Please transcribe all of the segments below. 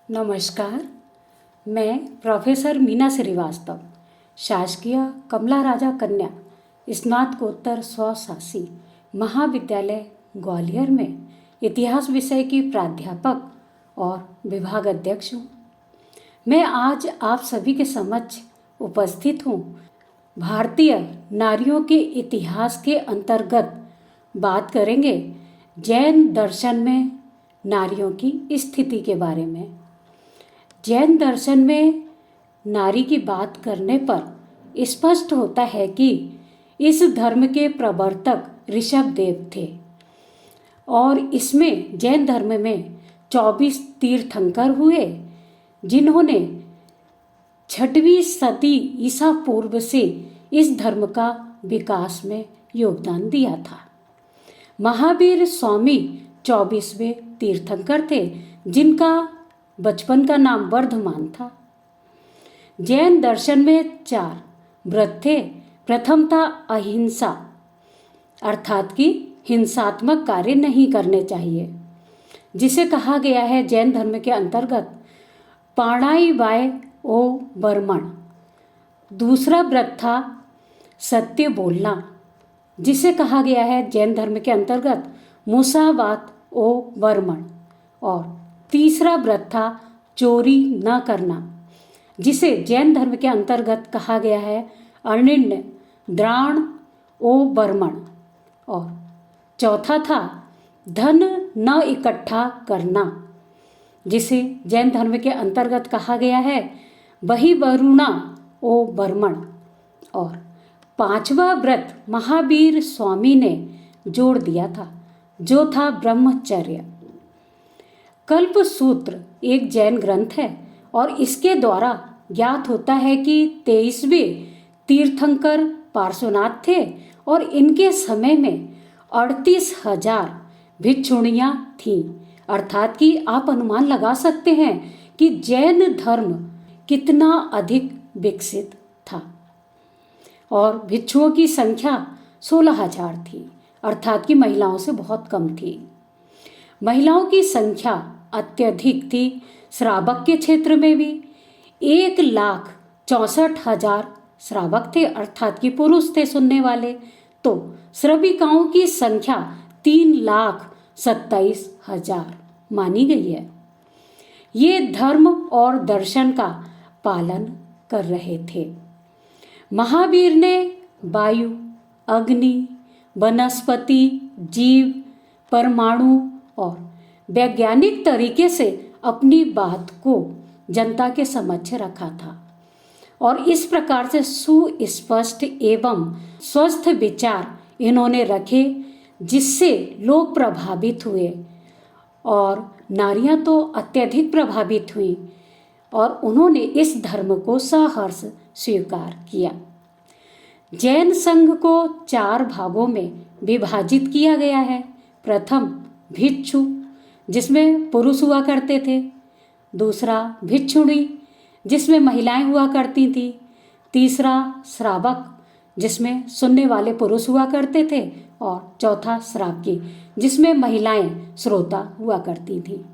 नमस्कार। मैं प्रोफेसर मीना श्रीवास्तव, शासकीय कमला राजा कन्या स्नातकोत्तर स्वशासी महाविद्यालय ग्वालियर में इतिहास विषय की प्राध्यापक और विभाग अध्यक्ष हूँ। मैं आज आप सभी के समक्ष उपस्थित हूँ भारतीय नारियों के इतिहास के अंतर्गत बात करेंगे जैन दर्शन में नारियों की स्थिति के बारे में। जैन दर्शन में नारी की बात करने पर स्पष्ट होता है कि इस धर्म के प्रवर्तक ऋषभदेव थे और इसमें जैन धर्म में 24 तीर्थंकर हुए जिन्होंने 6वीं शती ईसा पूर्व से इस धर्म का विकास में योगदान दिया था। महावीर स्वामी 24वें तीर्थंकर थे जिनका बचपन का नाम वर्धमान था। जैन दर्शन में 4 व्रत थे। प्रथम था अहिंसा, अर्थात कि हिंसात्मक कार्य नहीं करने चाहिए, जिसे कहा गया है जैन धर्म के अंतर्गत पाणाइवाय ओ बर्मण। दूसरा व्रत था सत्य बोलना, जिसे कहा गया है जैन धर्म के अंतर्गत मुसावात ओ बर्मण। और तीसरा व्रत था चोरी न करना, जिसे जैन धर्म के अंतर्गत कहा गया है अनिण्य द्राण ओ बर्मण। और चौथा था धन न इकट्ठा करना, जिसे जैन धर्म के अंतर्गत कहा गया है बही वरुणा ओ बर्मण। और 5वां व्रत महावीर स्वामी ने जोड़ दिया था, जो था ब्रह्मचर्य। कल्प सूत्र एक जैन ग्रंथ है और इसके द्वारा ज्ञात होता है कि 23वें तीर्थंकर पार्श्वनाथ थे और इनके समय में 38,000 भिक्षुणियाँ थीं। अर्थात कि आप अनुमान लगा सकते हैं कि जैन धर्म कितना अधिक विकसित था। और भिक्षुओं की संख्या 16,000 थी, अर्थात कि महिलाओं से बहुत कम थी। महिलाओं की संख्या अत्यधिक थी। श्रावक के क्षेत्र में भी 1,64,000 श्रावक थे, अर्थात कि पुरुष थे सुनने वाले। तो श्रविकाओं की संख्या 3,27,000 मानी गई है। ये धर्म और दर्शन का पालन कर रहे थे। महावीर ने वायु, अग्नि, वनस्पति, जीव, परमाणु और वैज्ञानिक तरीके से अपनी बात को जनता के समक्ष रखा था और इस प्रकार से सुस्पष्ट एवं स्वस्थ विचार इन्होंने रखे जिससे लोग प्रभावित हुए और नारियां तो अत्यधिक प्रभावित हुई और उन्होंने इस धर्म को सहर्ष स्वीकार किया। जैन संघ को 4 भागों में विभाजित किया गया है। प्रथम भिक्षु, जिसमें पुरुष हुआ करते थे। दूसरा भिक्षुणी, जिसमें महिलाएं हुआ करती थी। तीसरा श्रावक, जिसमें सुनने वाले पुरुष हुआ करते थे। और चौथा श्रावकी, जिसमें महिलाएं श्रोता हुआ करती थी।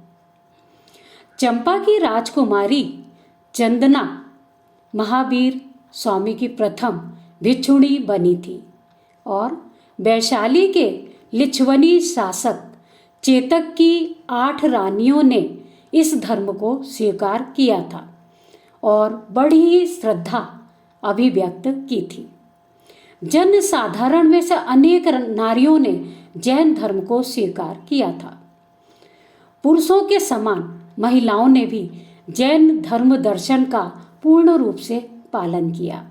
चंपा की राजकुमारी चंदना महावीर स्वामी की प्रथम भिक्षुणी बनी थी और वैशाली के लिच्छवनी शासक चेतक की 8 रानियों ने इस धर्म को स्वीकार किया था और बड़ी ही श्रद्धा अभिव्यक्त की थी। जन साधारण में से अनेक नारियों ने जैन धर्म को स्वीकार किया था। पुरुषों के समान महिलाओं ने भी जैन धर्म दर्शन का पूर्ण रूप से पालन किया।